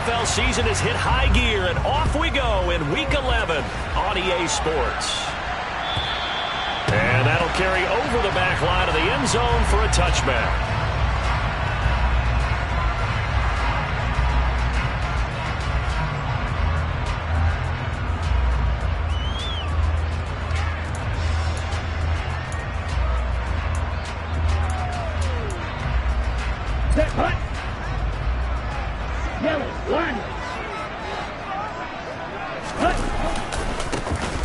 NFL season has hit high gear, and off we go in Week 11 on EA Sports. And that'll carry over the back line of the end zone for a touchback.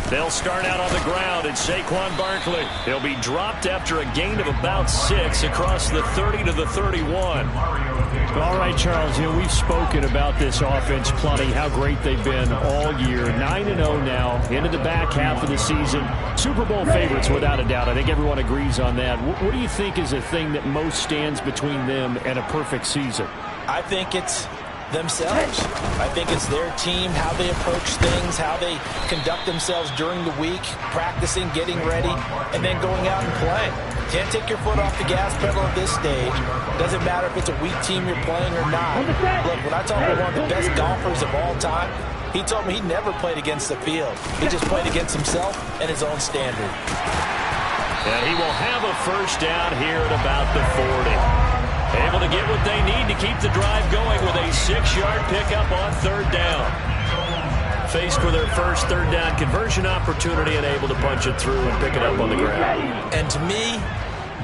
They'll start out on the ground, and Saquon Barkley. He'll be dropped after a gain of about 6 across the 30 to the 31. All right, Charles, we've spoken about this offense plenty, how great they've been all year. 9-0 now, into the back half of the season. Super Bowl favorites, without a doubt. I think everyone agrees on that. What do you think is the thing that most stands between them and a perfect season? I think it's themselves. I think it's their team, how they approach things, how they conduct themselves during the week, practicing, getting ready, and then going out and playing. Can't take your foot off the gas pedal at this stage. Doesn't matter if it's a weak team you're playing or not. Look, when I talk about one of the best golfers of all time, he told me he never played against the field. He just played against himself and his own standard. And he will have a first down here at about the 40. Able to get what they need to keep the drive going with a 6-yard pickup on third down. Faced with their first third down conversion opportunity and able to punch it through and pick it up on the ground. And to me,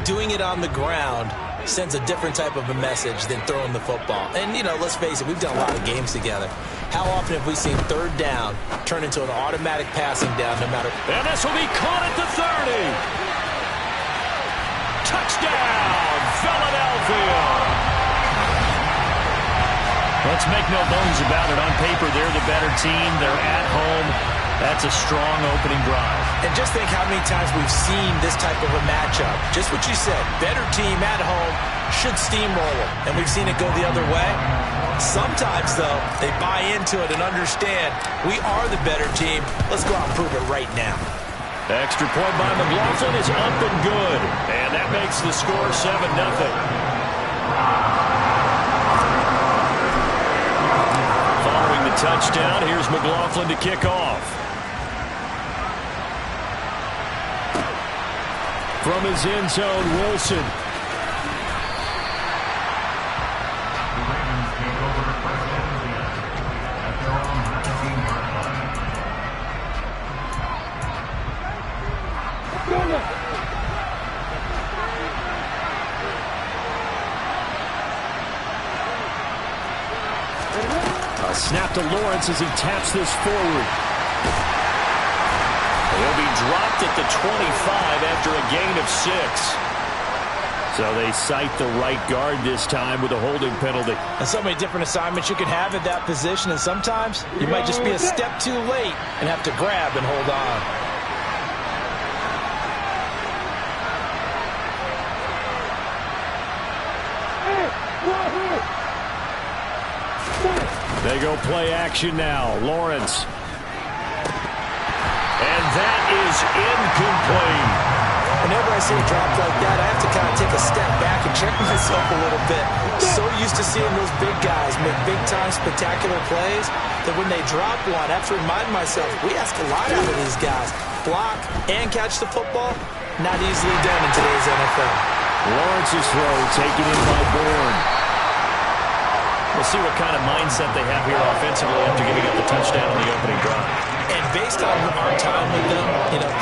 doing it on the ground sends a different type of a message than throwing the football. And, let's face it, we've done a lot of games together. How often have we seen third down turn into an automatic passing down no matter... And this will be caught at the 30. Touchdown, Philadelphia! Let's make no bones about it. On paper, they're the better team. They're at home. That's a strong opening drive. And just think how many times we've seen this type of a matchup. Just what you said, better team at home should steamroll them. And we've seen it go the other way. Sometimes, though, they buy into it and understand we are the better team. Let's go out and prove it right now. Extra point by McLaughlin is up and good. And that makes the score 7-0. Following the touchdown, here's McLaughlin to kick off. From his end zone, Wilson. Snap to Lawrence as he taps this forward. He'll be dropped at the 25 after a gain of 6. So they cite the right guard this time with a holding penalty. And so many different assignments you can have at that position, and sometimes you might just be a step too late and have to grab and hold on. They go play action now. Lawrence. And that is incomplete. Whenever I see a drop like that, I have to kind of take a step back and check myself a little bit. So used to seeing those big guys make big-time spectacular plays that when they drop one, I have to remind myself, we ask a lot out of these guys. Block and catch the football, not easily done in today's NFL. Lawrence's throw taken in by Bourne. We'll see what kind of mindset they have here offensively after giving up the touchdown on the opening drive. And based on our time with them,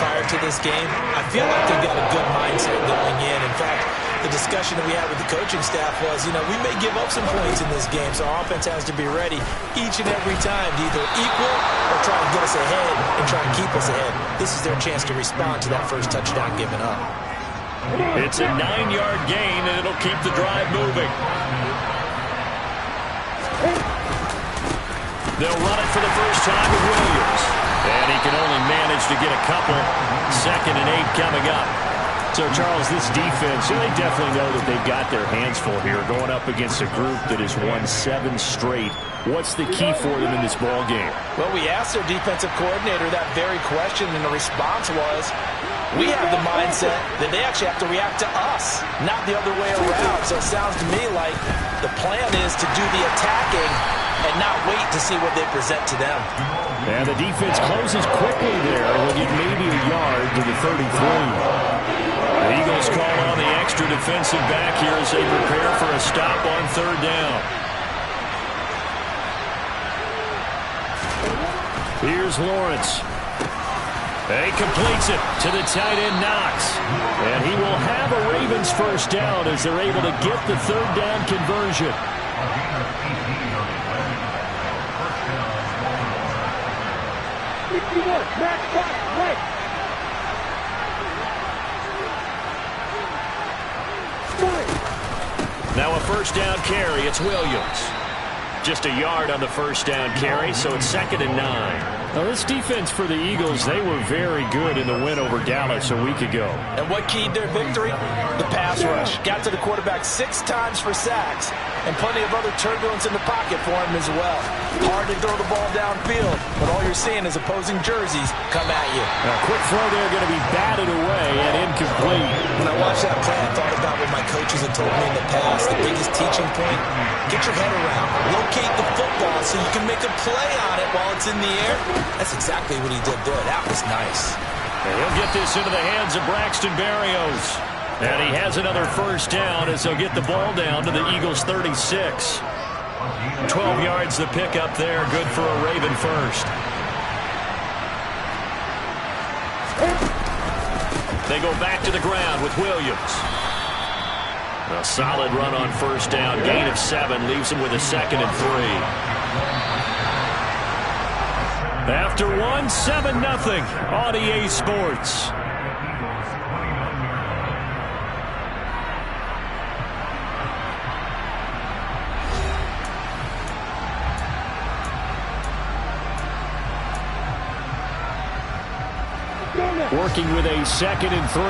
prior to this game, I feel like they've got a good mindset going in. In fact, the discussion that we had with the coaching staff was, we may give up some points in this game, so our offense has to be ready each and every time to either equal or try to get us ahead and try and keep us ahead. This is their chance to respond to that first touchdown given up. It's a 9-yard gain, and it'll keep the drive moving. They'll run it for the first time with Williams. And he can only manage to get a couple. 2nd and 8 coming up. So, Charles, this defense, they definitely know that they've got their hands full here going up against a group that has won 7 straight. What's the key for them in this ball game? Well, we asked their defensive coordinator that very question, and the response was, we have the mindset that they actually have to react to us, not the other way around. So it sounds to me like the plan is to do the attacking and not wait to see what they present to them. And the defense closes quickly there. We'll get maybe a yard to the 33. The Eagles call on the extra defensive back here as they prepare for a stop on third down. Here's Lawrence. He completes it to the tight end, Knox. And he will have a Ravens first down as they're able to get the third down conversion. Now a first down carry. It's Williams. Just a yard on the first down carry, so it's 2nd and 9. Now, this defense for the Eagles, they were very good in the win over Dallas a week ago. And what keyed their victory? The pass rush. Got to the quarterback 6 times for sacks, and plenty of other turbulence in the pocket for him as well. Hard to throw the ball downfield, but all you're seeing is opposing jerseys come at you. Now, quick throw there, going to be batted away and incomplete. When I watched that play, I thought about what my coaches had told me in the past. The biggest teaching point, get your head around. Locate the football so you can make a play on it while it's in the air. That's exactly what he did there. That was nice. And he'll get this into the hands of Braxton Berrios. And he has another first down as they'll get the ball down to the Eagles' 36. 12 yards the pick up there. Good for a Raven first. They go back to the ground with Williams. A solid run on first down. Gain of 7 leaves him with a 2nd and 3. After 1, 7-0 on EA Sports. Working with a 2nd and 3.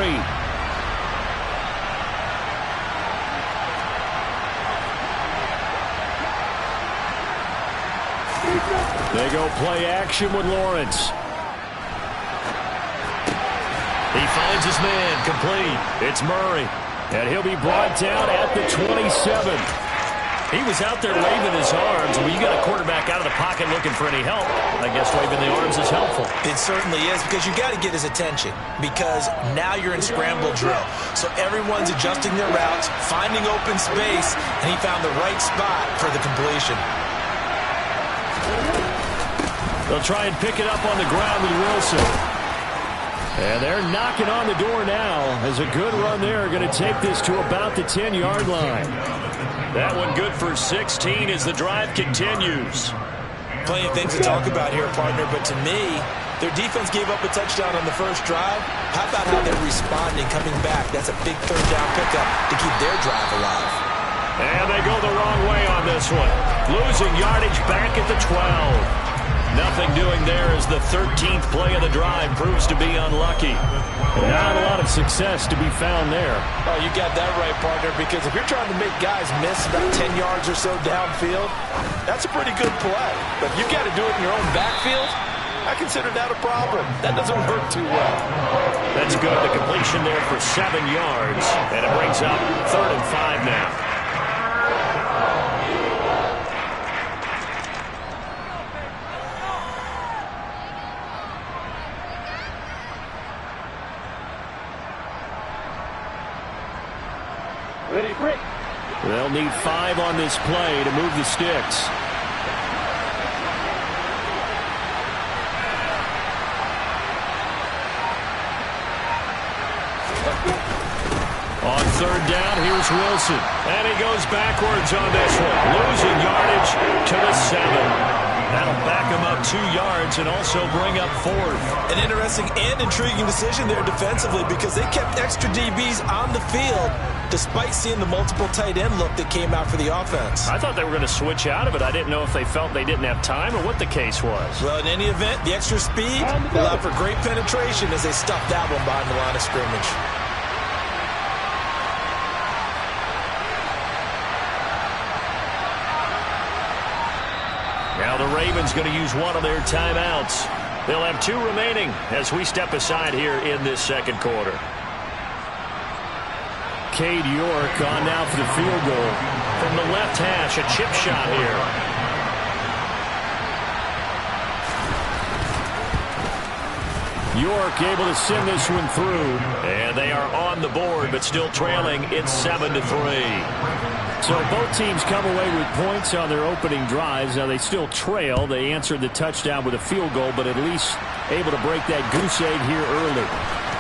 They go play action with Lawrence. He finds his man, complete. It's Murray. And he'll be brought down at the 27. He was out there waving his arms. When you got a quarterback out of the pocket looking for any help, I guess waving the arms is helpful. It certainly is, because you got to get his attention, because now you're in scramble drill. So everyone's adjusting their routes, finding open space, and he found the right spot for the completion. They'll try and pick it up on the ground with Wilson. And they're knocking on the door now as a good run there. Going to take this to about the 10-yard line. That one good for 16 as the drive continues. Plenty of things to talk about here, partner, but to me, their defense gave up a touchdown on the first drive. How about how they're responding, coming back? That's a big third down pickup to keep their drive alive. And they go the wrong way on this one. Losing yardage back at the 12. Nothing doing there as the 13th play of the drive proves to be unlucky. Not a lot of success to be found there. Oh, you got that right, partner, because if you're trying to make guys miss about 10 yards or so downfield, that's a pretty good play. But you got to do it in your own backfield. I consider that a problem. That doesn't work too well. That's good. The completion there for 7 yards, and it brings up 3rd and 5 now. They'll need 5 on this play to move the sticks. On 3rd down, here's Wilson. And he goes backwards on this one. Losing yardage to the 7. That'll back him up 2 yards and also bring up 4th. An interesting and intriguing decision there defensively, because they kept extra DBs on the field despite seeing the multiple tight end look that came out for the offense. I thought they were going to switch out of it. I didn't know if they felt they didn't have time or what the case was. Well, in any event, the extra speed allowed for great penetration as they stuffed that one behind the line of scrimmage. Now the Ravens going to use one of their timeouts. They'll have 2 remaining as we step aside here in this 2nd quarter. Cade York on now for the field goal. From the left hash, a chip shot here. York able to send this one through. And they are on the board, but still trailing. It's 7-3. So both teams come away with points on their opening drives. Now they still trail. They answered the touchdown with a field goal, but at least able to break that goose egg here early.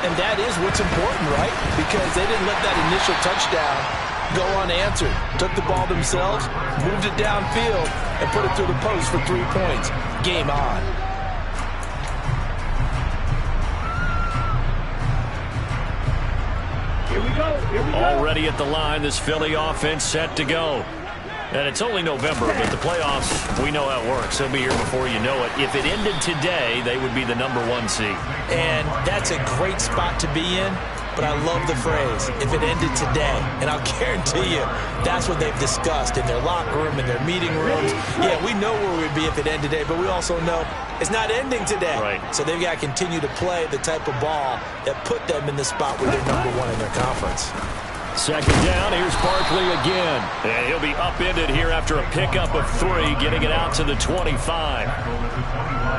And that is what's important, right? Because they didn't let that initial touchdown go unanswered. Took the ball themselves, moved it downfield, and put it through the post for 3 points. Game on. Already at the line, this Philly offense set to go. And it's only November, but the playoffs, we know how it works. They'll be here before you know it. If it ended today, they would be the #1 seed. And that's a great spot to be in. But I love the phrase, if it ended today. And I'll guarantee you, that's what they've discussed in their locker room, in their meeting rooms. Yeah, we know where we'd be if it ended today, but we also know it's not ending today. Right. So they've got to continue to play the type of ball that put them in the spot where they're #1 in their conference. Second down, here's Barkley again. And he'll be upended here after a pickup of 3, getting it out to the 25.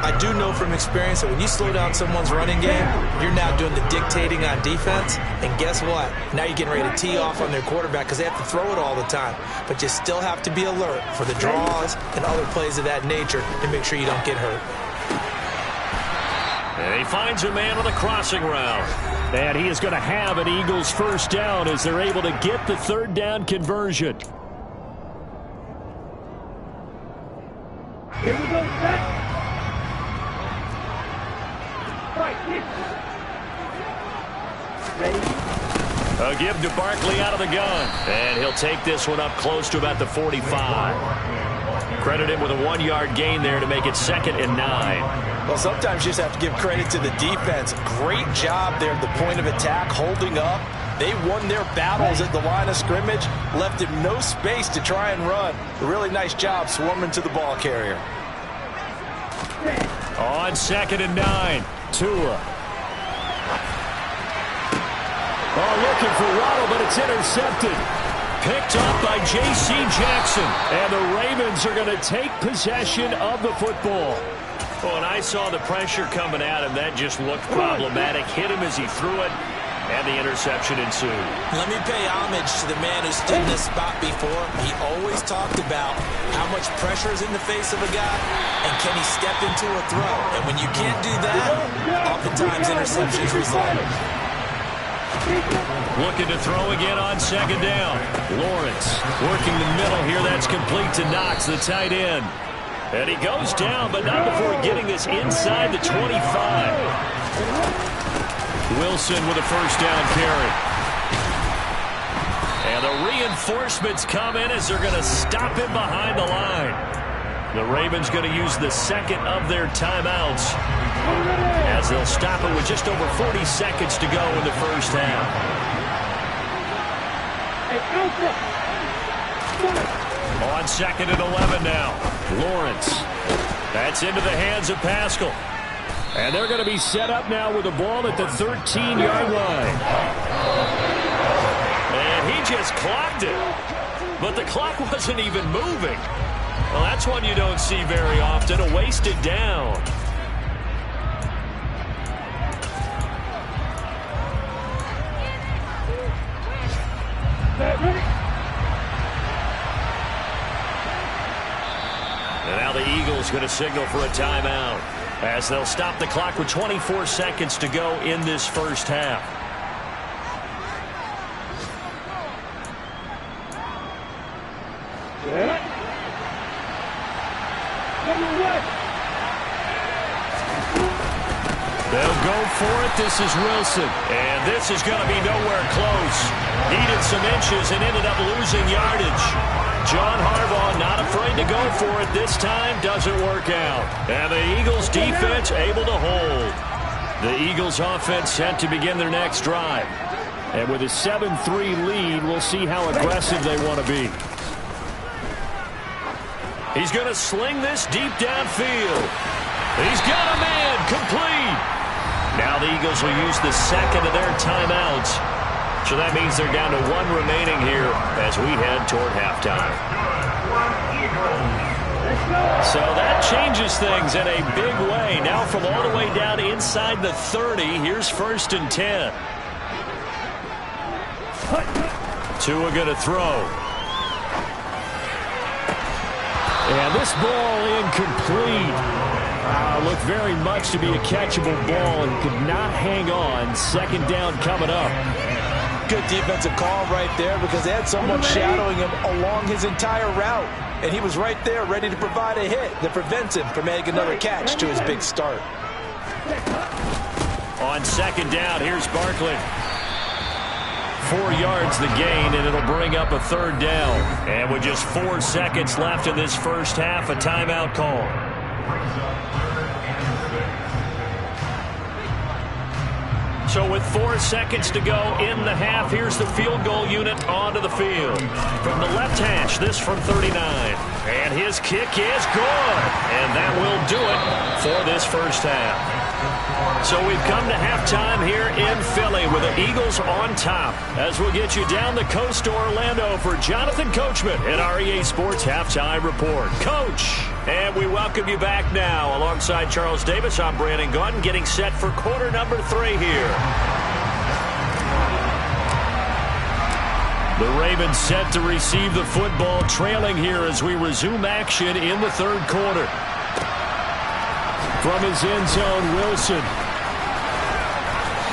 I do know from experience that when you slow down someone's running game, you're now doing the dictating on defense. And guess what? Now you're getting ready to tee off on their quarterback because they have to throw it all the time. But you still have to be alert for the draws and other plays of that nature to make sure you don't get hurt. And he finds a man on a crossing route. And he is going to have an Eagles first down as they're able to get the third down conversion. Here we go, set. Right, A give to Barkley out of the gun. And he'll take this one up close to about the 45. Credit him with a 1-yard gain there to make it 2nd and 9. Well, sometimes you just have to give credit to the defense. Great job there at the point of attack, holding up. They won their battles at the line of scrimmage, left him no space to try and run. A really nice job swarming to the ball carrier. On 2nd and 9, Tua. Oh, looking for Waddle, but it's intercepted. Picked up by J.C. Jackson. And the Ravens are going to take possession of the football. Oh, and I saw the pressure coming at him. That just looked problematic. Hit him as he threw it, and the interception ensued. Let me pay homage to the man who stood in this spot before. He always talked about how much pressure is in the face of a guy, and can he step into a throw. And when you can't do that, oftentimes interceptions result. Looking to throw again on 2nd down. Lawrence working the middle here. That's complete to Knox, the tight end. And he goes down, but not before getting this inside the 25. Wilson with a first down carry. And the reinforcements come in as they're going to stop him behind the line. The Ravens going to use the 2nd of their timeouts as they'll stop it with just over 40 seconds to go in the first half. On 2nd and 11 now. Lawrence. That's into the hands of Pascal. And they're going to be set up now with the ball at the 13-yard line. And he just clocked it. But the clock wasn't even moving. Well, that's one you don't see very often. A wasted down. And now the Eagles going to signal for a timeout as they'll stop the clock with 24 seconds to go in this first half. They'll go for it. This is Wilson. And this is going to be nowhere close. Needed some inches and ended up losing yardage. John Harbaugh not afraid to go for it. This time doesn't work out. And the Eagles defense able to hold. The Eagles offense set to begin their next drive. And with a 7-3 lead, we'll see how aggressive they want to be. He's going to sling this deep downfield. He's got a man complete. Now the Eagles will use the 2nd of their timeouts. So that means they're down to 1 remaining here as we head toward halftime. So that changes things in a big way. Now from all the way down inside the 30, here's 1st and 10. Tua going to throw. And this ball incomplete. Looked very much to be a catchable ball and could not hang on. 2nd down coming up. Good defensive call right there because they had someone shadowing him along his entire route. And he was right there ready to provide a hit that prevents him from making another catch to his big start. On 2nd down, here's Barkley. 4 yards the gain, and it'll bring up a 3rd down. And with just 4 seconds left in this first half, a timeout call. So with 4 seconds to go in the half, here's the field goal unit onto the field. From the left hash, this from 39. And his kick is good. And that will do it for this first half. So we've come to halftime here in Philly with the Eagles on top. As we'll get you down the coast to Orlando for Jonathan Coachman at our EA Sports Halftime Report. Coach, and we welcome you back now. Alongside Charles Davis, I'm Brandon Gaudin, getting set for quarter number 3 here. The Ravens set to receive the football, trailing here as we resume action in the 3rd quarter. From his end zone, Wilson.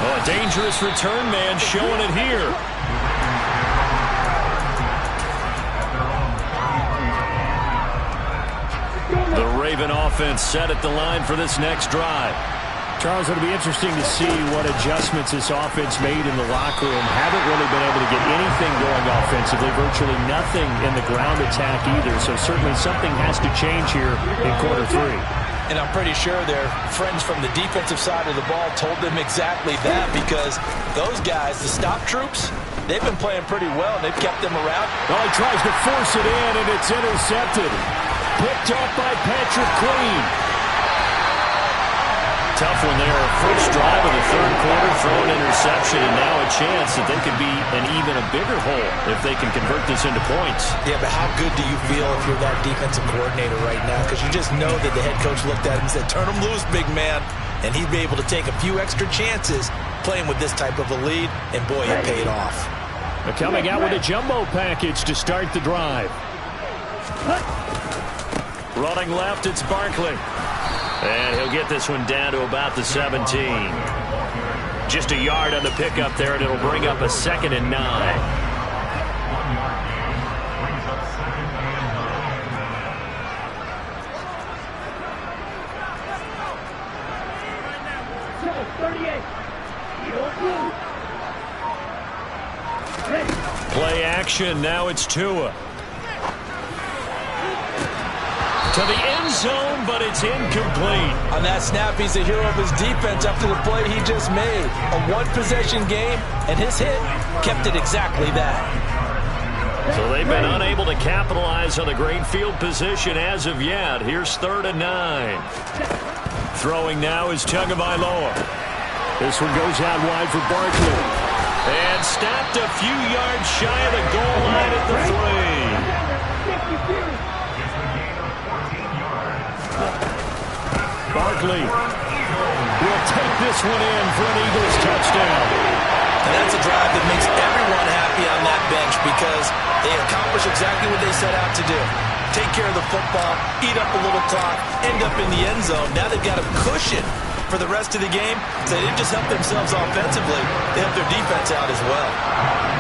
Oh, a dangerous return man showing it here. The Raven offense set at the line for this next drive. Charles, it'll be interesting to see what adjustments this offense made in the locker room. Haven't really been able to get anything going offensively. Virtually nothing in the ground attack either. So certainly something has to change here in quarter 3. And I'm pretty sure their friends from the defensive side of the ball told them exactly that because those guys, the stop troops, they've been playing pretty well. They've kept them around. Oh, he tries to force it in, and it's intercepted. Picked up by Patrick Queen. Tough one there. First drive of the 3rd quarter, throw an interception, and now a chance that they could be an even a bigger hole if they can convert this into points. Yeah, but how good do you feel if you're that defensive coordinator right now? Because you just know that the head coach looked at him and said, turn him loose, big man. And he'd be able to take a few extra chances playing with this type of a lead, and boy, it paid off. They're coming out with a jumbo package to start the drive. Running left, it's Barkley. And he'll get this one down to about the 17. Just a yard on the pickup there, and it'll bring up a 2nd and 9. Play action, now it's Tua. To the end zone, but it's incomplete. On that snap, he's the hero of his defense after the play he just made. A one-possession game, and his hit kept it exactly that. So they've been unable to capitalize on the great field position as of yet. Here's 3rd and 9. Throwing now is Tagovailoa. This one goes out wide for Barkley. And stopped a few yards shy of the goal line at the 3. Barkley will take this one in for an Eagles touchdown. And that's a drive that makes everyone happy on that bench because they accomplish exactly what they set out to do. Take care of the football, eat up a little clock, end up in the end zone. Now they've got a cushion for the rest of the game. So they didn't just help themselves offensively, they helped their defense out as well.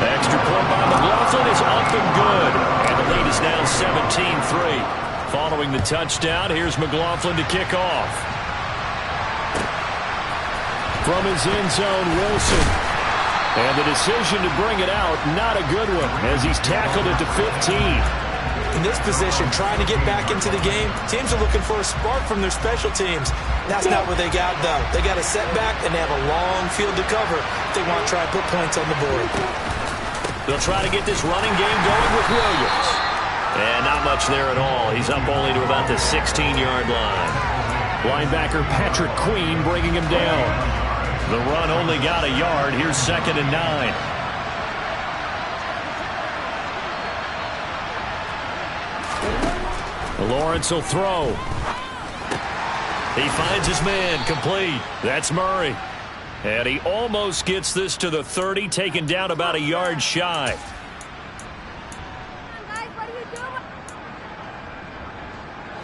The extra point by McLaughlin is up and good. And the lead is now 17-3. Following the touchdown, here's McLaughlin to kick off. From his end zone, Wilson. And the decision to bring it out, not a good one, as he's tackled at the 15. In this position, trying to get back into the game, teams are looking for a spark from their special teams. That's not what they got, though. They got a setback, and they have a long field to cover if they want to try and put points on the board. They'll try to get this running game going with Williams. And not much there at all. He's up only to about the 16-yard line. Linebacker Patrick Queen bringing him down. The run only got a yard. Here's 2nd and 9. Lawrence will throw. He finds his man, complete. That's Murray. And he almost gets this to the 30, taken down about a yard shy.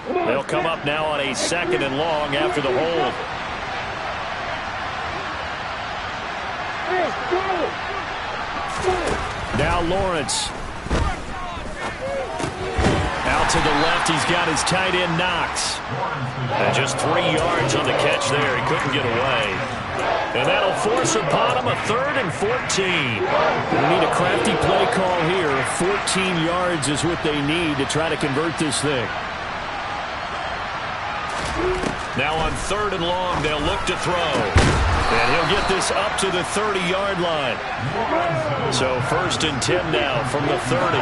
They'll come up now on a 2nd and long after the hold. Now Lawrence. Out to the left, he's got his tight end Knox. And just 3 yards on the catch there. He couldn't get away. And that'll force upon him a 3rd and 14. They need a crafty play call here. 14 yards is what they need to try to convert this thing. Now on 3rd and long, they'll look to throw. And he'll get this up to the 30-yard line. So 1st and 10 now from the 30.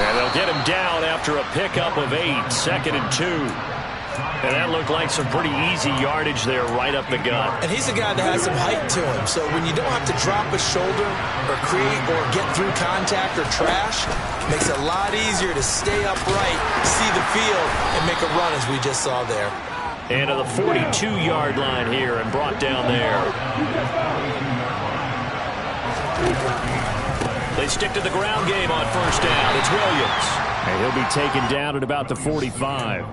And they'll get him down after a pickup of 8, 2nd and 2. And that looked like some pretty easy yardage there right up the gut. And he's a guy that has some height to him. So when you don't have to drop a shoulder or create or get through contact or trash, it makes it a lot easier to stay upright, see the field, and make a run as we just saw there. And to the 42-yard line here and brought down there. They stick to the ground game on 1st down. It's Williams. And he'll be taken down at about the 45.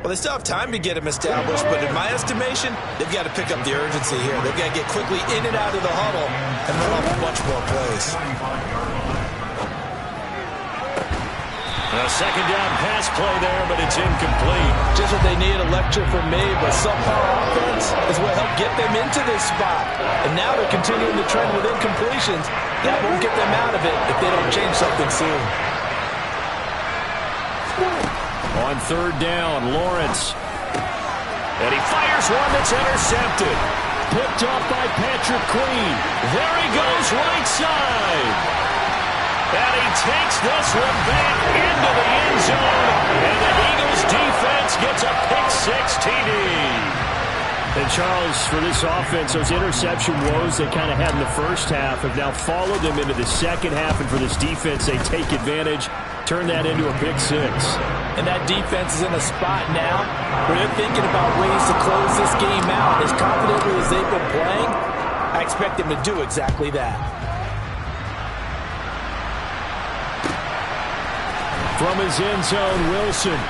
Well, they still have time to get him established, but in my estimation, they've got to pick up the urgency here. They've got to get quickly in and out of the huddle and run off a bunch more plays. A 2nd down pass play there, but it's incomplete. Just what they need, a lecture from me, but subpar offense is what helped get them into this spot. And now they're continuing the trend with incompletions. That won't get them out of it if they don't change something soon. On 3rd down, Lawrence. And he fires one that's intercepted. Picked up by Patrick Queen. There he goes, right side. And he takes this one back into the end zone. And the Eagles defense gets a pick-6 TD. And Charles, for this offense, those interception woes they kind of had in the first half have now followed them into the second half. And for this defense, they take advantage, turn that into a pick-6. And that defense is in a spot now where they're thinking about ways to close this game out. As confidently as they've been playing, I expect them to do exactly that. From his end zone, Wilson.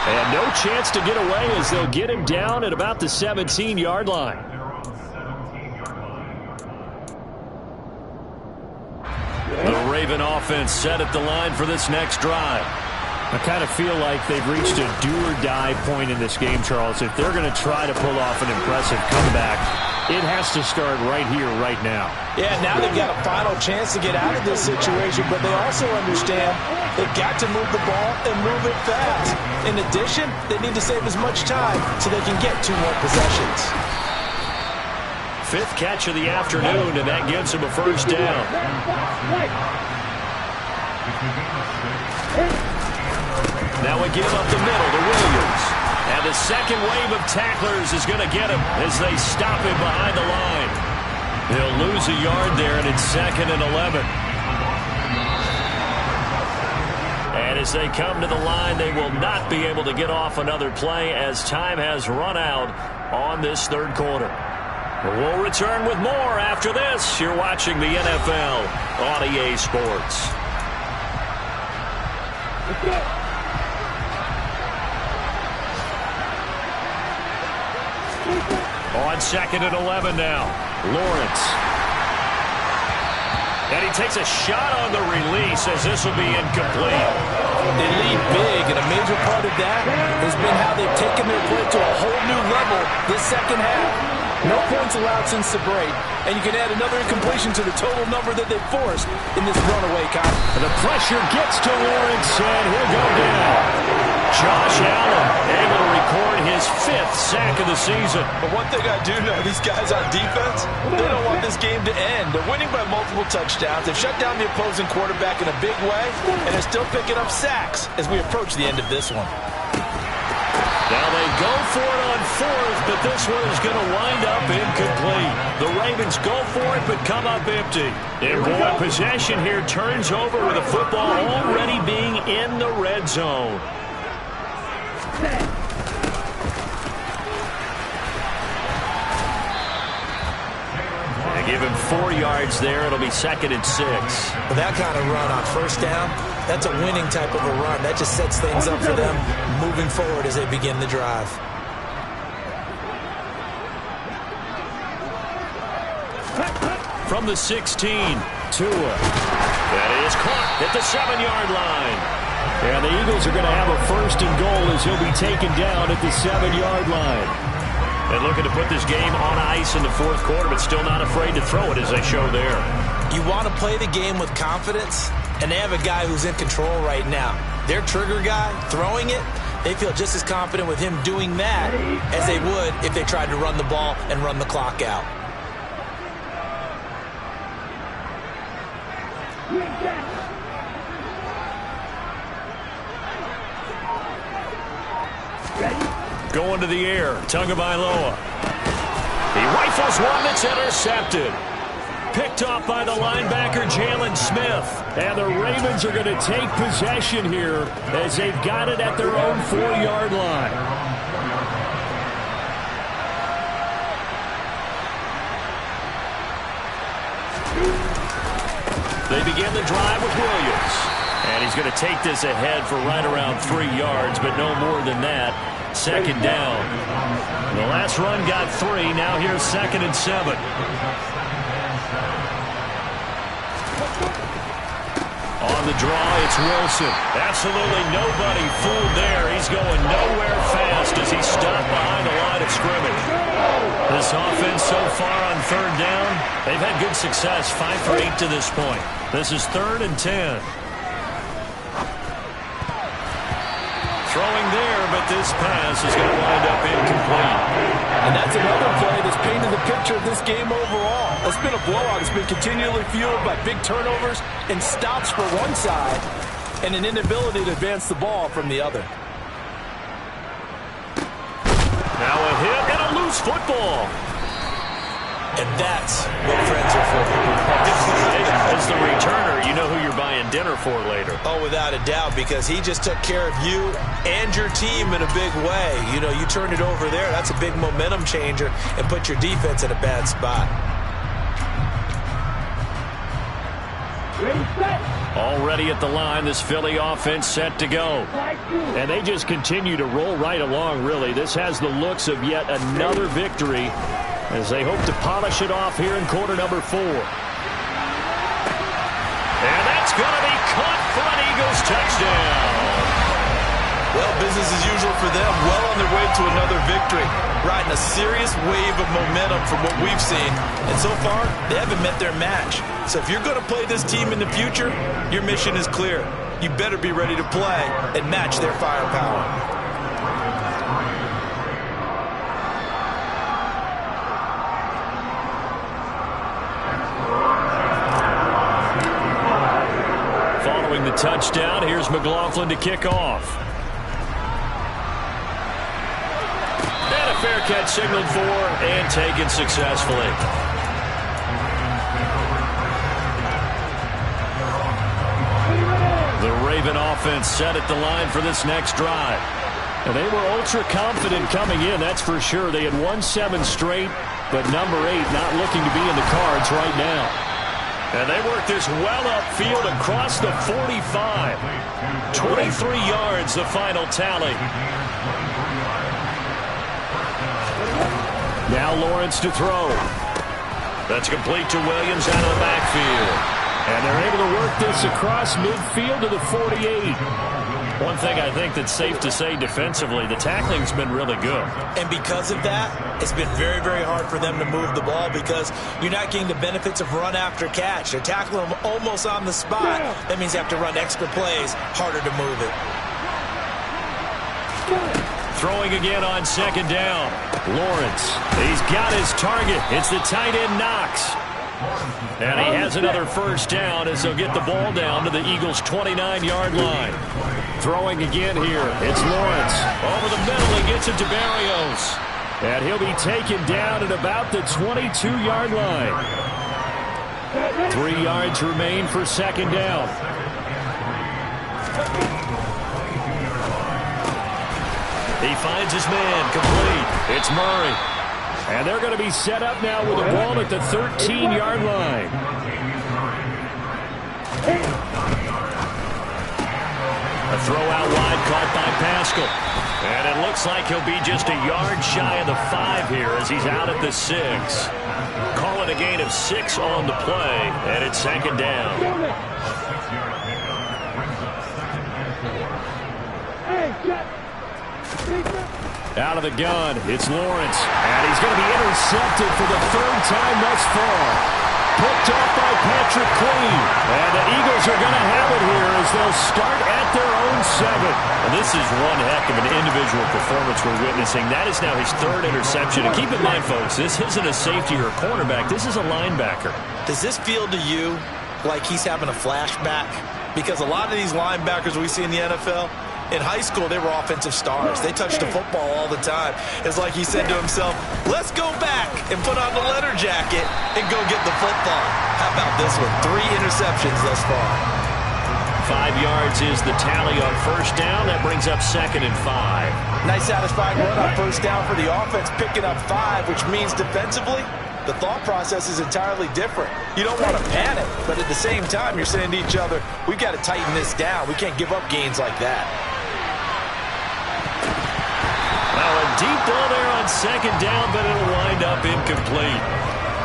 And no chance to get away as they'll get him down at about the 17-yard line. The Raven offense set at the line for this next drive. I kind of feel like they've reached a do-or-die point in this game, Charles. If they're going to try to pull off an impressive comeback, it has to start right here, right now. Yeah, now they've got a final chance to get out of this situation, but they also understand they've got to move the ball and move it fast. In addition, they need to save as much time so they can get 2 more possessions. 5th catch of the afternoon, and that gives him a 1st down. Now we give up the middle to Williams. And the second wave of tacklers is going to get him as they stop him behind the line. He'll lose a yard there, and it's 2nd and 11. And as they come to the line, they will not be able to get off another play as time has run out on this 3rd quarter. We'll return with more after this. You're watching the NFL on EA Sports. On 2nd and 11 now, Lawrence. And he takes a shot on the release as this will be incomplete. They lead big, and a major part of that has been how they've taken their play to a whole new level this second half. No points allowed since the break, and you can add another incompletion to the total number that they've forced in this runaway count. And the pressure gets to Lawrence, and he'll go down. Josh Allen able to record his 5th sack of the season. But one thing I do know, these guys on defense, they don't want this game to end. They're winning by multiple touchdowns. They've shut down the opposing quarterback in a big way, and they're still picking up sacks as we approach the end of this one. Now they go for it on fourth, but this one is going to wind up incomplete. The Ravens go for it, but come up empty. And boy, possession here turns over with the football already being in the red zone. They give him 4 yards there. It'll be 2nd and 6. With that kind of run on first down, that's a winning type of a run. That just sets things up for them moving forward as they begin the drive. From the 16, Tua. That is caught at the 7-yard line. And the Eagles are going to have a 1st and goal as he'll be taken down at the 7-yard line. And looking to put this game on ice in the 4th quarter, but still not afraid to throw it as they show there. You want to play the game with confidence, and they have a guy who's in control right now. Their trigger guy, throwing it, they feel just as confident with him doing that as they would if they tried to run the ball and run the clock out. Going to the air, Tagovailoa. He rifles one that's intercepted. Picked off by the linebacker, Jalen Smith. And the Ravens are going to take possession here as they've got it at their own 4-yard line. They begin the drive with Williams. And he's going to take this ahead for right around 3 yards, but no more than that. 2nd down. The last run got 3. Now here's 2nd and 7. On the draw, it's Wilson. Absolutely nobody fooled there. He's going nowhere fast as he's stopped behind the line of scrimmage. This offense so far on 3rd down, they've had good success. 5 for 8 to this point. This is 3rd and 10. Throwing there, but this pass is going to wind up incomplete. And that's another play that's painted the picture of this game overall. It's been a blowout. It's been continually fueled by big turnovers and stops for one side and an inability to advance the ball from the other. Now a hit and a loose football. And that's what friends are for. As the returner, you know who you're buying dinner for later. Oh, without a doubt, because he just took care of you and your team in a big way. You know, you turned it over there. That's a big momentum changer and put your defense in a bad spot. Already at the line, this Philly offense set to go. And they just continue to roll right along, really. This has the looks of yet another victory as they hope to polish it off here in quarter number 4. And that's going to be caught for an Eagles touchdown. Well, business as usual for them. Well on their way to another victory. Riding a serious wave of momentum from what we've seen. And so far, they haven't met their match. So if you're going to play this team in the future, your mission is clear. You better be ready to play and match their firepower. The touchdown. Here's McLaughlin to kick off. And a fair catch signaled for and taken successfully. The Raven offense set at the line for this next drive. And they were ultra confident coming in, that's for sure. They had won 7 straight, but number 8 not looking to be in the cards right now. And they work this well upfield across the 45. 23 yards, the final tally. Now Lawrence to throw. That's complete to Williams out of the backfield. And they're able to work this across midfield to the 48. One thing I think that's safe to say defensively, the tackling's been really good. And because of that, it's been very, very hard for them to move the ball because you're not getting the benefits of run after catch. They're tackling them almost on the spot. That means you have to run extra plays, harder to move it. Throwing again on 2nd down. Lawrence, he's got his target. It's the tight end Knox. And he has another 1st down as they'll get the ball down to the Eagles' 29-yard line. Throwing again here. It's Lawrence. Over the middle, he gets it to Berrios. And he'll be taken down at about the 22-yard line. 3 yards remain for second down. He finds his man, complete. It's Murray. And they're going to be set up now with the ball at the 13-yard line. A throw out wide caught by Pascal. And it looks like he'll be just a yard shy of the 5 here as he's out at the 6. Call it a gain of 6 on the play, and it's second down. Out of the gun, it's Lawrence. And he's going to be intercepted for the 3rd time thus far. Picked off by Patrick Queen. And the Eagles are going to have it here as they'll start at their own 7. And this is one heck of an individual performance we're witnessing. That is now his 3rd interception. And keep in mind, folks, this isn't a safety or a cornerback. This is a linebacker. Does this feel to you like he's having a flashback? Because a lot of these linebackers we see in the NFL, in high school, they were offensive stars. They touched the football all the time. It's like he said to himself, let's go back and put on the leather jacket and go get the football. How about this one? 3 interceptions thus far. 5 yards is the tally on first down. That brings up 2nd and 5. Nice satisfying run on first down for the offense, picking up 5, which means defensively, the thought process is entirely different. You don't want to panic, but at the same time, you're saying to each other, we've got to tighten this down. We can't give up gains like that. Well, a deep ball there on second down, but it'll wind up incomplete.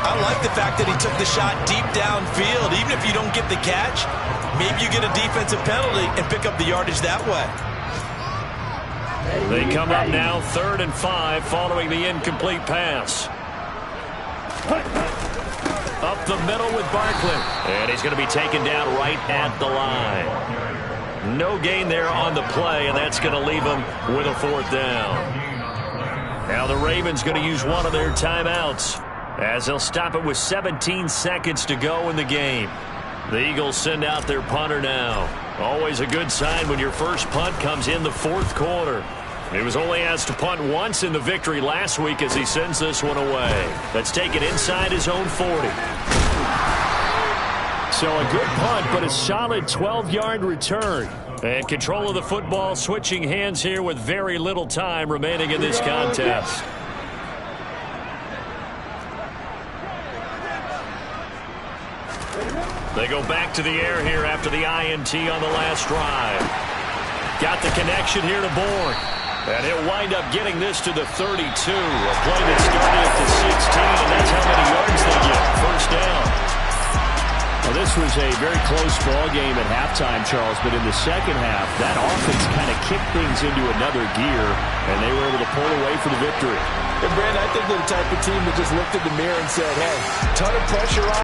I like the fact that he took the shot deep downfield. Even if you don't get the catch, maybe you get a defensive penalty and pick up the yardage that way. They come up now 3rd and 5 following the incomplete pass. Up the middle with Barkley. And he's going to be taken down right at the line. No gain there on the play, and that's going to leave him with a 4th down. Now the Ravens going to use one of their timeouts as they'll stop it with 17 seconds to go in the game. The Eagles send out their punter now. Always a good sign when your first punt comes in the 4th quarter. He was only asked to punt once in the victory last week as he sends this one away. That's taken inside his own 40. So a good punt, but a solid 12-yard return. And control of the football switching hands here with very little time remaining in this contest. They go back to the air here after the INT on the last drive. Got the connection here to Bourne. And he'll wind up getting this to the 32. A play that started at the 16, and that's how many yards they get. First down. Well, this was a very close ball game at halftime, Charles, but in the second half, that offense kind of kicked things into another gear, and they were able to pull away for the victory. And, Brandon, I think they're the type of team that just looked in the mirror and said, hey, ton of pressure on